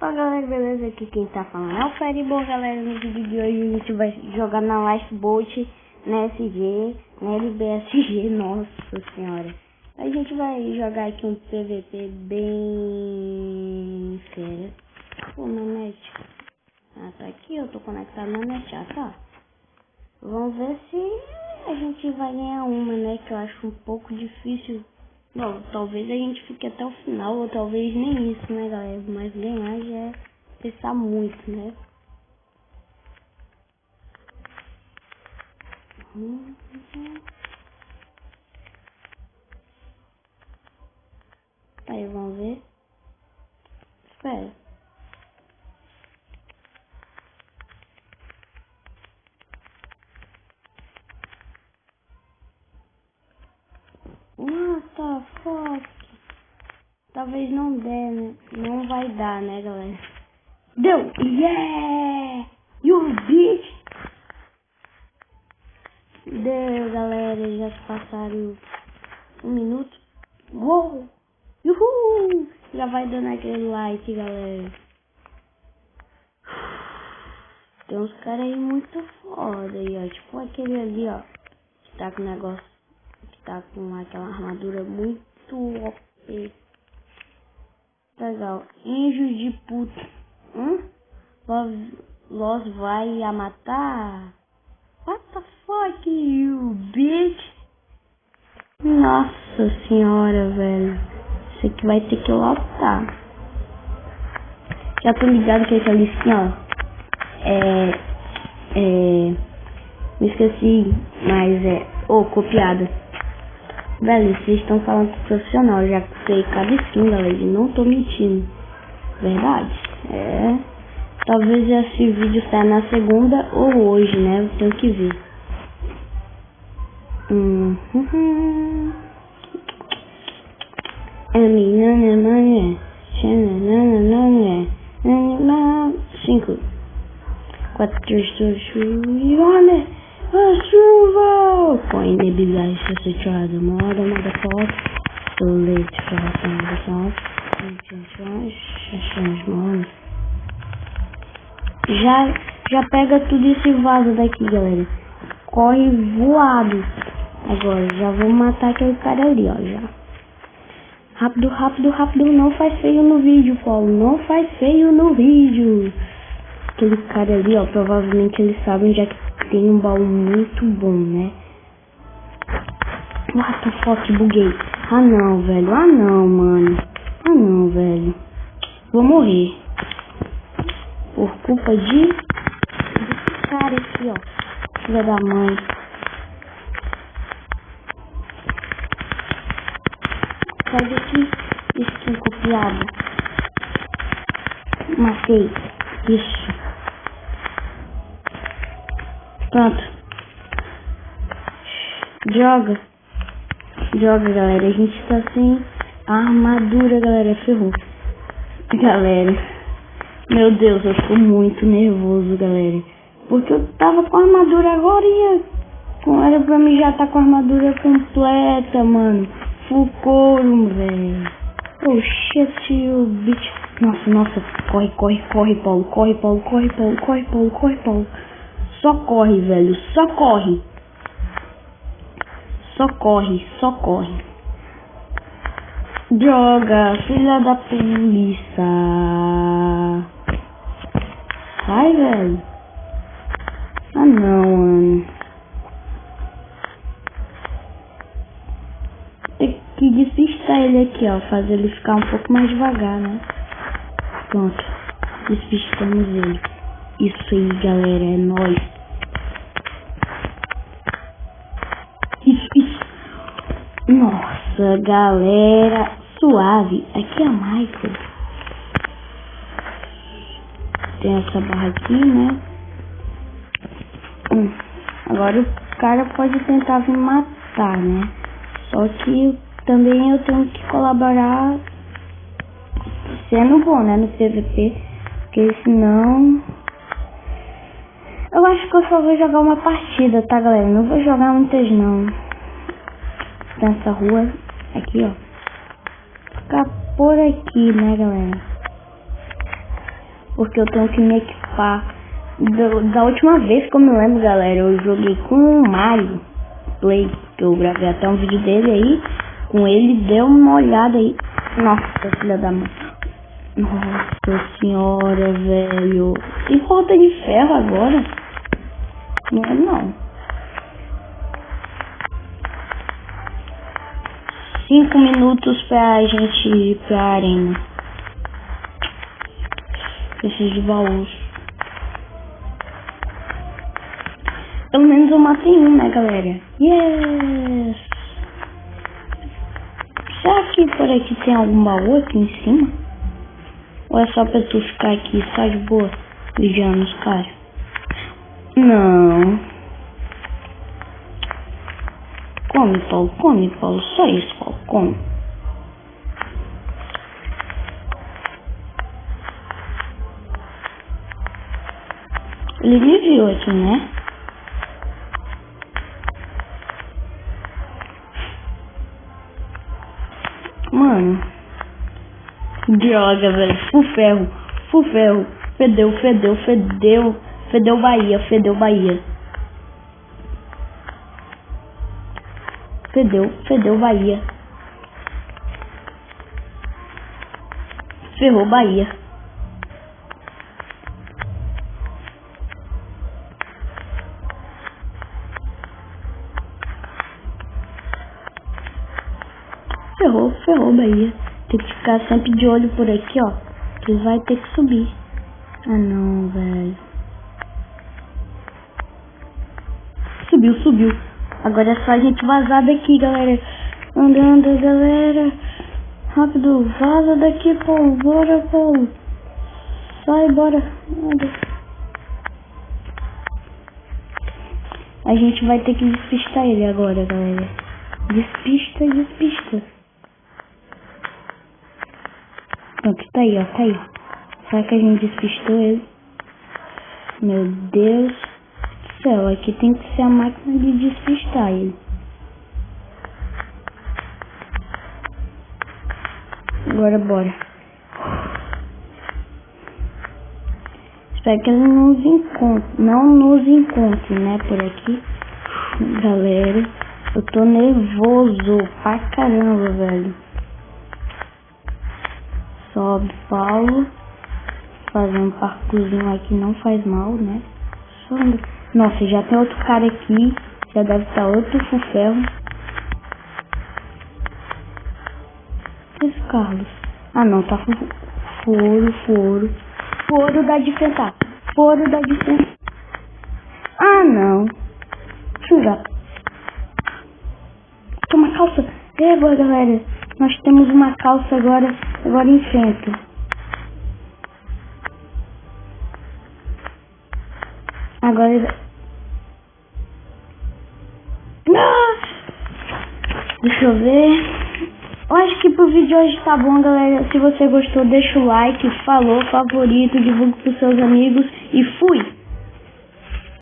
Fala galera, beleza? Aqui quem tá falando é o Feri. Bom galera, no vídeo de hoje a gente vai jogar na Lifeboat, na SG, na LBSG, nossa senhora. A gente vai jogar aqui um PVP bem sério. Pô, meu net. Ah, tá aqui, eu tô conectado na net, tá. Vamos ver se a gente vai ganhar uma, né? Que eu acho um pouco difícil. Bom, talvez a gente fique até o final, ou talvez nem isso, né, galera? Mas ganhar já é pensar muito, né? Tá aí, vamos ver. Espera. What the fuck? Talvez não dê, né? Não vai dar, né, galera? Deu! Yeah! You bitch! Deu, galera. Já se passaram 1 minuto. Uou! Uhul! Já vai dando aquele like, galera. Tem uns caras aí muito foda aí, ó. Tipo aquele ali, ó. Que tá com o negócio. Que tá com aquela armadura muito OP. Legal. Anjos de puta. Los vai a matar? What the fuck, you bitch? Nossa senhora, velho. Isso aqui vai ter que lotar. Já tô ligado que essa listinha, ó. Me esqueci, mas copiada. Velho, vocês estão falando que profissional, já sei cada skin, galera, e não tô mentindo. Verdade? Talvez esse vídeo saia na segunda ou hoje, né? Eu tenho que ver. Cinco. 4, 3, 2, 1, olha! A chuva! Põe nebular associada, moda foto, leite, relação, mano. Já pega tudo esse vaso daqui, galera. Corre voado. Agora, já vou matar aquele cara ali, ó, já. Rápido, rápido, rápido. Não faz feio no vídeo, Paulo. Não faz feio no vídeo. Aquele cara ali, ó, provavelmente ele sabe onde é que tem um baú muito bom, né? What the fuck, buguei. Ah não, velho. Ah não, mano. Ah não, velho. Vou morrer. Por culpa desse cara aqui, ó. Filha da mãe. Sai daqui. Skin copiado. Matei. Isso. Pronto. Joga, galera. A gente tá sem armadura, galera. Ferrou. Galera. Meu Deus, eu tô muito nervoso, galera. Porque eu tava com a armadura agora e era pra mim já tá com a armadura completa, mano. Full couro, velho. Oh shit, you bitch. Nossa. Corre, Paulo. Corre, Paulo. Só corre, velho. Só corre. Droga, filha da polícia. Sai, velho. Ah, não, mano. Tem que despistar ele aqui, ó. Fazer ele ficar um pouco mais devagar, né? Pronto. Despistamos ele. Isso aí, galera. É nóis. Isso. Nossa, galera. Suave. Aqui é a Michael. Tem essa barra aqui, né? Agora o cara pode tentar me matar, né? Só que também eu tenho que colaborar sendo bom, né? No PVP. Porque senão... Eu acho que eu só vou jogar uma partida, tá, galera? Não vou jogar muitas, não. Nessa rua. Aqui, ó. Ficar por aqui, né, galera? porque eu tenho que me equipar. Da última vez que eu me lembro, galera, eu joguei com o Mario Play, que eu gravei até um vídeo dele aí, com ele, deu uma olhada aí. Nossa, filha da mãe. Nossa senhora, velho. Tem porta de ferro agora? Não é não. 5 minutos pra gente ir pra arena. Preciso de baús. Pelo menos eu matei um, né, galera? Yes! Será que por aqui tem algum baú aqui em cima? Ou é só pra tu ficar aqui só de boa, vigiando os caras? Não. Come, Paulo. Só isso, Paulo. Come. Ele me viu aqui, né? Mano. Droga, velho. Full ferro. Fedeu Bahia. Fedeu Bahia. Ferrou Bahia. Ferrou Bahia. Tem que ficar sempre de olho por aqui, ó. Que vai ter que subir. Ah não, velho. Subiu. Agora é só a gente vazar daqui, galera. Anda, galera. Rápido, vaza daqui, Paulo. Bora, Paulo. Sai, bora. Anda. A gente vai ter que despistar ele agora, galera. Despista. Pronto, tá aí, ó. Será que a gente despistou ele? Meu Deus do céu, aqui tem que ser a máquina de despistar ele. Agora bora. Espero que ele não nos encontre, né, por aqui. Galera, eu tô nervoso pra caramba, velho. Sobe, Paulo. Fazer um parkourzinho aqui não faz mal, né? Nossa, já tem outro cara aqui. Já deve estar outro full ferro. Esse Carlos. Ah não, tá foro. Foro da diferença. Ah não. Chuva. Toma calça. Agora, galera. Nós temos uma calça agora enfrenta. Agora... Deixa eu ver. Eu acho que pro vídeo de hoje tá bom, galera. Se você gostou, deixa o like, falou, favorito, divulgue pros seus amigos e fui!